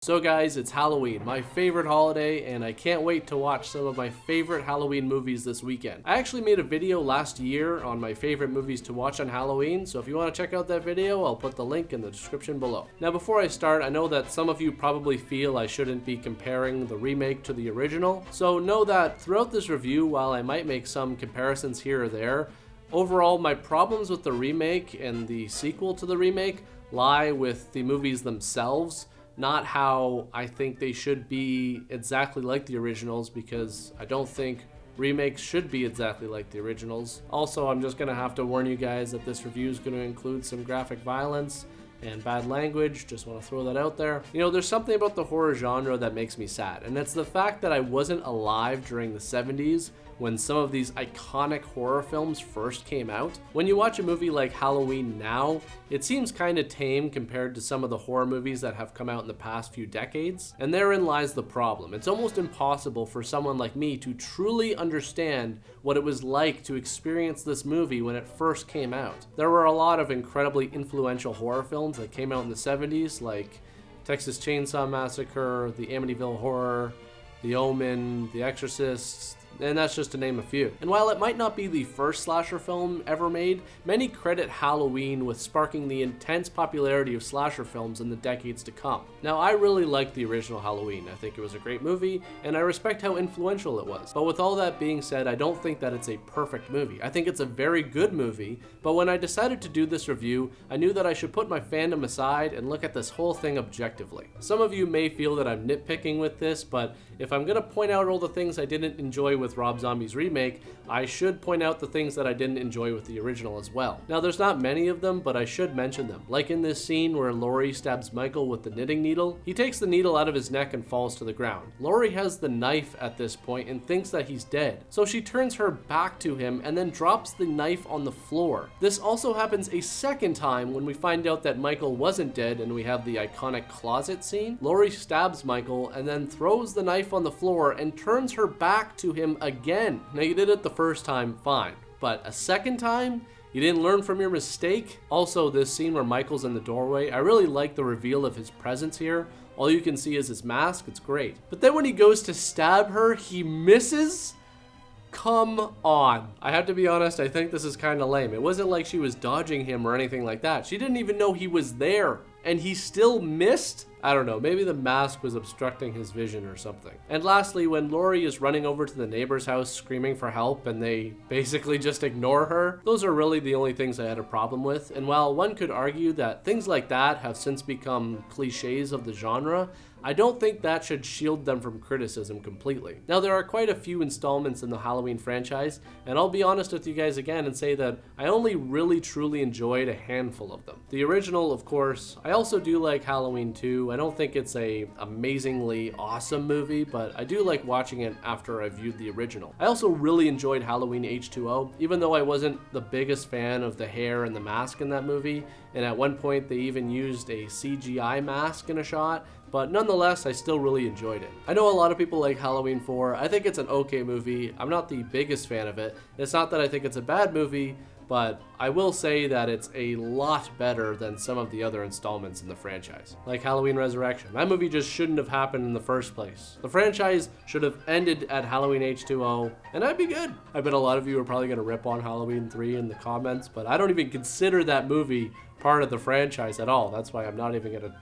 So guys, it's Halloween, my favorite holiday, and I can't wait to watch some of my favorite Halloween movies this weekend. I actually made a video last year on my favorite movies to watch on Halloween, so if you want to check out that video, I'll put the link in the description below. Now before I start, I know that some of you probably feel I shouldn't be comparing the remake to the original, so know that throughout this review, while I might make some comparisons here or there, overall my problems with the remake and the sequel to the remake lie with the movies themselves, not how I think they should be exactly like the originals, because I don't think remakes should be exactly like the originals. Also, I'm just gonna have to warn you guys that this review is gonna include some graphic violence and bad language. Just want to throw that out there. You know, there's something about the horror genre that makes me sad, and it's the fact that I wasn't alive during the 70s when some of these iconic horror films first came out. When you watch a movie like Halloween now, it seems kind of tame compared to some of the horror movies that have come out in the past few decades, and therein lies the problem. It's almost impossible for someone like me to truly understand what it was like to experience this movie when it first came out. There were a lot of incredibly influential horror films that came out in the 70s, like Texas Chainsaw Massacre, the Amityville Horror, The Omen, The Exorcist, and that's just to name a few. And while it might not be the first slasher film ever made, many credit Halloween with sparking the intense popularity of slasher films in the decades to come. Now, I really liked the original Halloween. I think it was a great movie, and I respect how influential it was. But with all that being said, I don't think that it's a perfect movie. I think it's a very good movie, but when I decided to do this review, I knew that I should put my fandom aside and look at this whole thing objectively. Some of you may feel that I'm nitpicking with this, but if I'm gonna point out all the things I didn't enjoy with Rob Zombie's remake, I should point out the things that I didn't enjoy with the original as well. Now, there's not many of them, but I should mention them. Like in this scene where Laurie stabs Michael with the knitting needle. He takes the needle out of his neck and falls to the ground. Laurie has the knife at this point and thinks that he's dead, so she turns her back to him and then drops the knife on the floor. This also happens a second time when we find out that Michael wasn't dead and we have the iconic closet scene. Laurie stabs Michael and then throws the knife on the floor and turns her back to him again. Now, you did it the first time, fine, but a second time? You didn't learn from your mistake? Also, this scene where Michael's in the doorway, I really like the reveal of his presence here. All you can see is his mask, it's great. But then when he goes to stab her, he misses? Come on. I have to be honest, I think this is kind of lame. It wasn't like she was dodging him or anything like that. She didn't even know he was there, and he still missed? I don't know, maybe the mask was obstructing his vision or something. And lastly, when Laurie is running over to the neighbor's house screaming for help and they basically just ignore her, those are really the only things I had a problem with. And while one could argue that things like that have since become cliches of the genre, I don't think that should shield them from criticism completely. Now, there are quite a few installments in the Halloween franchise, and I'll be honest with you guys again and say that I only really truly enjoyed a handful of them. The original, of course. I also do like Halloween 2. I don't think it's a amazingly awesome movie, but I do like watching it after I viewed the original. I also really enjoyed Halloween H2O, even though I wasn't the biggest fan of the hair and the mask in that movie, and at one point they even used a CGI mask in a shot, but nonetheless, I still really enjoyed it. I know a lot of people like Halloween 4. I think it's an okay movie. I'm not the biggest fan of it. It's not that I think it's a bad movie, but I will say that it's a lot better than some of the other installments in the franchise. Like Halloween Resurrection. That movie just shouldn't have happened in the first place. The franchise should have ended at Halloween H2O, and I'd be good. I bet a lot of you are probably gonna rip on Halloween 3 in the comments, but I don't even consider that movie part of the franchise at all. That's why I'm not even gonna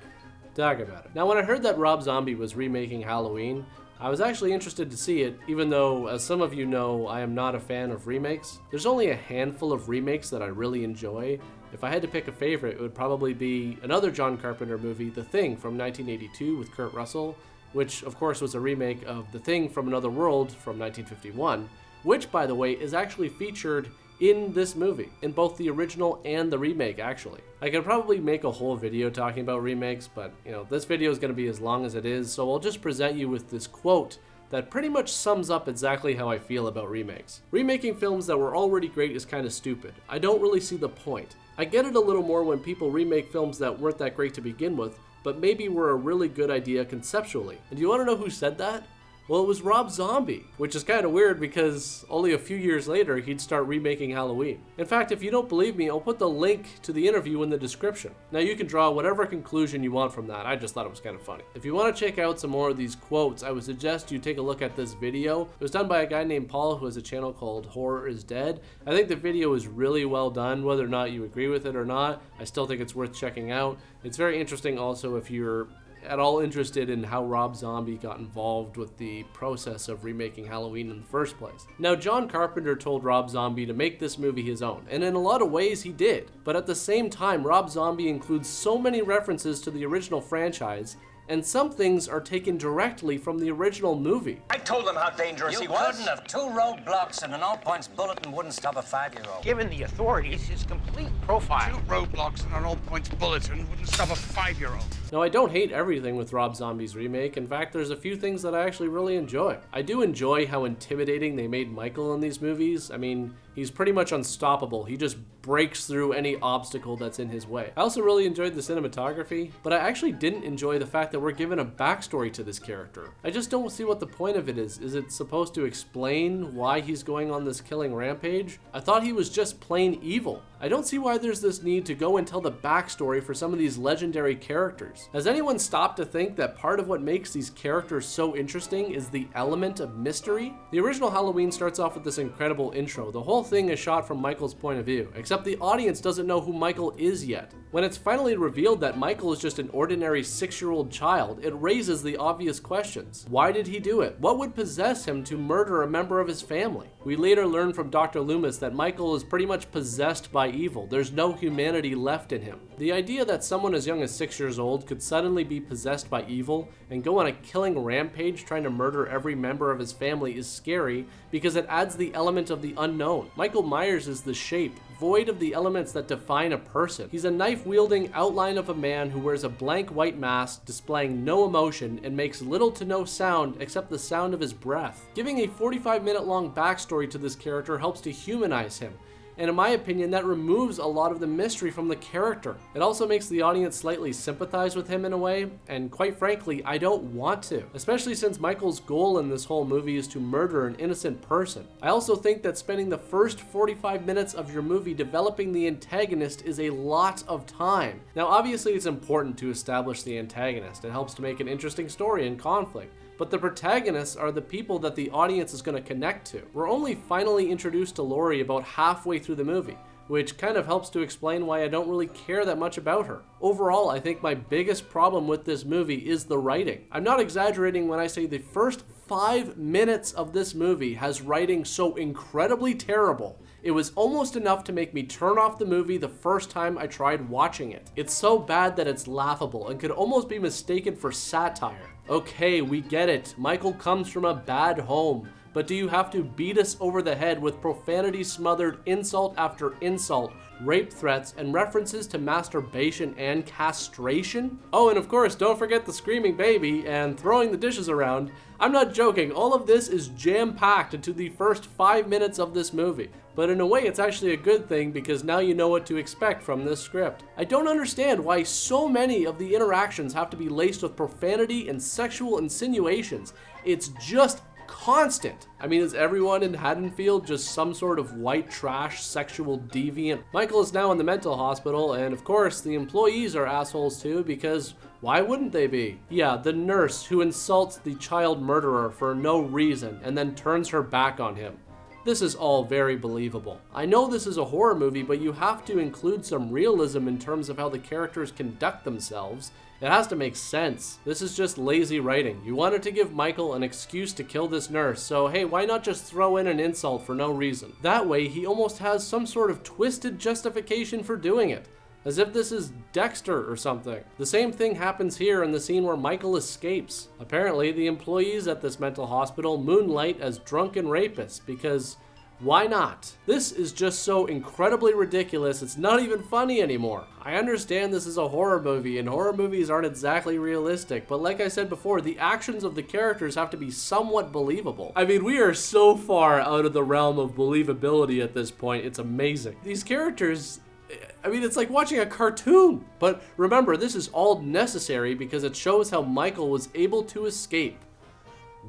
talk about it. Now, when I heard that Rob Zombie was remaking Halloween, I was actually interested to see it, even though, as some of you know, I am not a fan of remakes. There's only a handful of remakes that I really enjoy. If I had to pick a favorite, it would probably be another John Carpenter movie, The Thing from 1982 with Kurt Russell, which of course was a remake of The Thing from Another World from 1951, which, by the way, is actually featured in this movie, in both the original and the remake, actually. I could probably make a whole video talking about remakes, but you know, this video is going to be as long as it is, so I'll just present you with this quote that pretty much sums up exactly how I feel about remakes. Remaking films that were already great is kind of stupid. I don't really see the point. I get it a little more when people remake films that weren't that great to begin with, but maybe were a really good idea conceptually. And do you want to know who said that? Well, it was Rob Zombie, which is kind of weird because only a few years later he'd start remaking Halloween. In fact, if you don't believe me, I'll put the link to the interview in the description. Now you can draw whatever conclusion you want from that. I just thought it was kind of funny. If you want to check out some more of these quotes, I would suggest you take a look at this video. It was done by a guy named Paul who has a channel called HorrorisDead. I think the video is really well done. Whether or not you agree with it or not, I still think it's worth checking out. It's very interesting also if you're at all interested in how Rob Zombie got involved with the process of remaking Halloween in the first place. Now, John Carpenter told Rob Zombie to make this movie his own, and in a lot of ways he did. But at the same time, Rob Zombie includes so many references to the original franchise, and some things are taken directly from the original movie. I told him how dangerous he was. You couldn't have. 2 roadblocks and an all-points bulletin wouldn't stop a 5-year-old. Given the authorities his complete profile. 2 roadblocks and an all-points bulletin wouldn't stop a 5-year-old. Now, I don't hate everything with Rob Zombie's remake. In fact, there's a few things that I actually really enjoy. I do enjoy how intimidating they made Michael in these movies. I mean, he's pretty much unstoppable. He just breaks through any obstacle that's in his way. I also really enjoyed the cinematography, but I actually didn't enjoy the fact that we're given a backstory to this character. I just don't see what the point of it is. Is it supposed to explain why he's going on this killing rampage? I thought he was just plain evil. I don't see why there's this need to go and tell the backstory for some of these legendary characters. Has anyone stopped to think that part of what makes these characters so interesting is the element of mystery? The original Halloween starts off with this incredible intro. The whole thing is shot from Michael's point of view, except the audience doesn't know who Michael is yet. When it's finally revealed that Michael is just an ordinary 6-year-old child, it raises the obvious questions. Why did he do it? What would possess him to murder a member of his family? We later learn from Dr. Loomis that Michael is pretty much possessed by evil. There's no humanity left in him. The idea that someone as young as 6 years old could suddenly be possessed by evil and go on a killing rampage trying to murder every member of his family is scary because it adds the element of the unknown. Michael Myers is the shape, void of the elements that define a person. He's a knife-wielding outline of a man who wears a blank white mask, displaying no emotion and makes little to no sound except the sound of his breath. Giving a 45-minute long backstory to this character helps to humanize him, and in my opinion, that removes a lot of the mystery from the character. It also makes the audience slightly sympathize with him in a way, and quite frankly, I don't want to, especially since Michael's goal in this whole movie is to murder an innocent person. I also think that spending the first 45 minutes of your movie developing the antagonist is a lot of time. Now, obviously, it's important to establish the antagonist. It helps to make an interesting story and conflict. But the protagonists are the people that the audience is going to connect to. We're only finally introduced to Laurie about halfway through the movie, which kind of helps to explain why I don't really care that much about her. Overall, I think my biggest problem with this movie is the writing. I'm not exaggerating when I say the first 5 minutes of this movie has writing so incredibly terrible, it was almost enough to make me turn off the movie the first time I tried watching it. It's so bad that it's laughable and could almost be mistaken for satire. Okay, we get it. Michael comes from a bad home. But do you have to beat us over the head with profanity-smothered insult after insult, rape threats, and references to masturbation and castration? Oh, and of course, don't forget the screaming baby and throwing the dishes around. I'm not joking, all of this is jam-packed into the first 5 minutes of this movie. But in a way, it's actually a good thing because now you know what to expect from this script. I don't understand why so many of the interactions have to be laced with profanity and sexual insinuations. It's just constant. I mean, is everyone in Haddonfield just some sort of white trash sexual deviant? Michael is now in the mental hospital, and of course the employees are assholes too, because why wouldn't they be? Yeah, the nurse who insults the child murderer for no reason and then turns her back on him. This is all very believable. I know this is a horror movie, but you have to include some realism in terms of how the characters conduct themselves. It has to make sense. This is just lazy writing. You wanted to give Michael an excuse to kill this nurse, so hey, why not just throw in an insult for no reason? That way, he almost has some sort of twisted justification for doing it, as if this is Dexter or something. The same thing happens here in the scene where Michael escapes. Apparently, the employees at this mental hospital moonlight as drunken rapists because why not? This is just so incredibly ridiculous, it's not even funny anymore. I understand this is a horror movie, and horror movies aren't exactly realistic, but like I said before, the actions of the characters have to be somewhat believable. I mean, we are so far out of the realm of believability at this point, it's amazing. These characters, I mean, it's like watching a cartoon. But remember, this is all necessary because it shows how Michael was able to escape.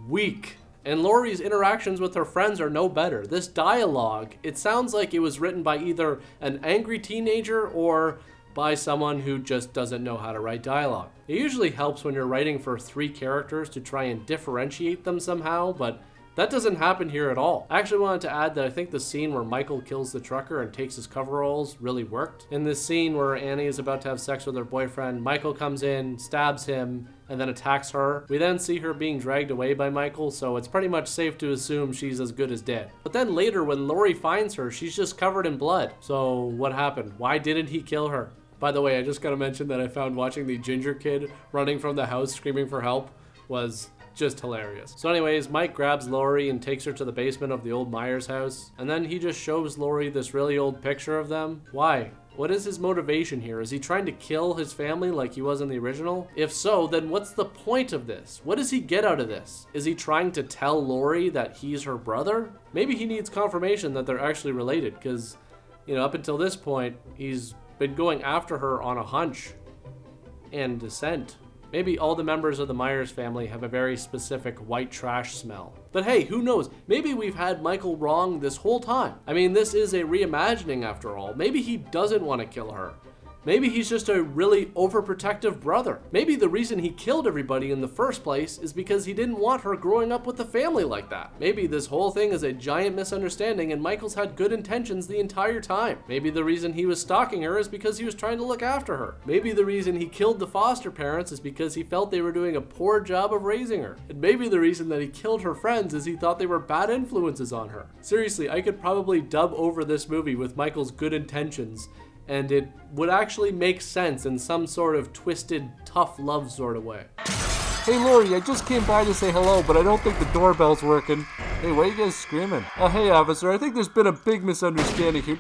weak. And Laurie's interactions with her friends are no better. This dialogue, it sounds like it was written by either an angry teenager or by someone who just doesn't know how to write dialogue. It usually helps when you're writing for 3 characters to try and differentiate them somehow, but that doesn't happen here at all. I actually wanted to add that I think the scene where Michael kills the trucker and takes his coveralls really worked. In this scene where Annie is about to have sex with her boyfriend, Michael comes in, stabs him, and then attacks her. We then see her being dragged away by Michael, so it's pretty much safe to assume she's as good as dead. But then later when Laurie finds her, she's just covered in blood. So what happened? Why didn't he kill her? By the way, I just gotta mention that I found watching the ginger kid running from the house screaming for help was just hilarious. So anyways, Mike grabs Laurie and takes her to the basement of the old Myers house, and then he just shows Laurie this really old picture of them. Why? What is his motivation here? Is he trying to kill his family like he was in the original? If so, then what's the point of this? What does he get out of this? Is he trying to tell Laurie that he's her brother? Maybe he needs confirmation that they're actually related, because, you know, up until this point, he's been going after her on a hunch and descent. Maybe all the members of the Myers family have a very specific white trash smell. But hey, who knows? Maybe we've had Michael wrong this whole time. I mean, this is a reimagining after all. Maybe he doesn't want to kill her. Maybe he's just a really overprotective brother. Maybe the reason he killed everybody in the first place is because he didn't want her growing up with a family like that. Maybe this whole thing is a giant misunderstanding and Michael's had good intentions the entire time. Maybe the reason he was stalking her is because he was trying to look after her. Maybe the reason he killed the foster parents is because he felt they were doing a poor job of raising her. And maybe the reason that he killed her friends is he thought they were bad influences on her. Seriously, I could probably dub over this movie with Michael's good intentions, and it would actually make sense in some sort of twisted, tough love sort of way. Hey Laurie, I just came by to say hello, but I don't think the doorbell's working. Hey, why are you guys screaming? Oh, hey officer, I think there's been a big misunderstanding here.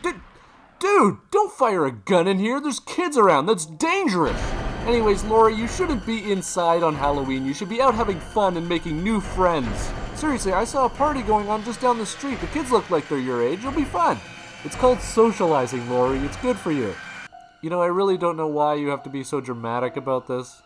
Dude, don't fire a gun in here. There's kids around. That's dangerous. Anyways, Laurie, you shouldn't be inside on Halloween. You should be out having fun and making new friends. Seriously, I saw a party going on just down the street. The kids look like they're your age. It'll be fun. It's called socializing, Laurie. It's good for you. You know, I really don't know why you have to be so dramatic about this.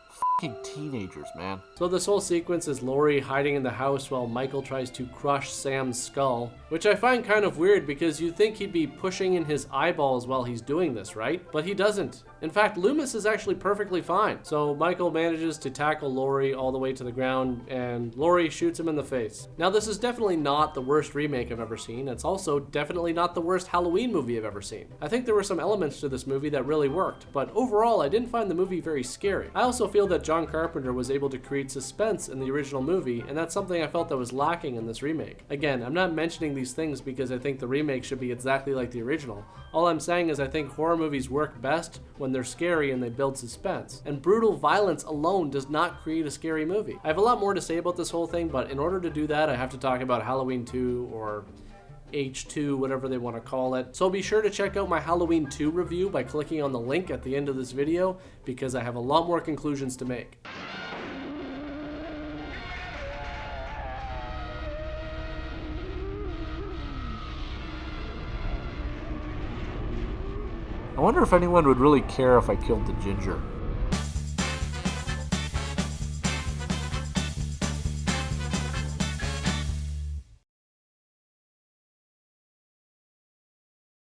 F***ing teenagers, man. So this whole sequence is Laurie hiding in the house while Michael tries to crush Sam's skull, which I find kind of weird because you'd think he'd be pushing in his eyeballs while he's doing this, right? But he doesn't. In fact, Loomis is actually perfectly fine. So Michael manages to tackle Laurie all the way to the ground, and Laurie shoots him in the face. Now, this is definitely not the worst remake I've ever seen. It's also definitely not the worst Halloween movie I've ever seen. I think there were some elements to this movie that really worked, but overall, I didn't find the movie very scary. I also feel that John Carpenter was able to create suspense in the original movie, and that's something I felt that was lacking in this remake. Again, I'm not mentioning these things because I think the remake should be exactly like the original. All I'm saying is I think horror movies work best when they're scary and they build suspense. And brutal violence alone does not create a scary movie. I have a lot more to say about this whole thing, but in order to do that, I have to talk about Halloween 2 or H2, whatever they want to call it. So be sure to check out my Halloween 2 review by clicking on the link at the end of this video because I have a lot more conclusions to make. I wonder if anyone would really care if I killed the ginger.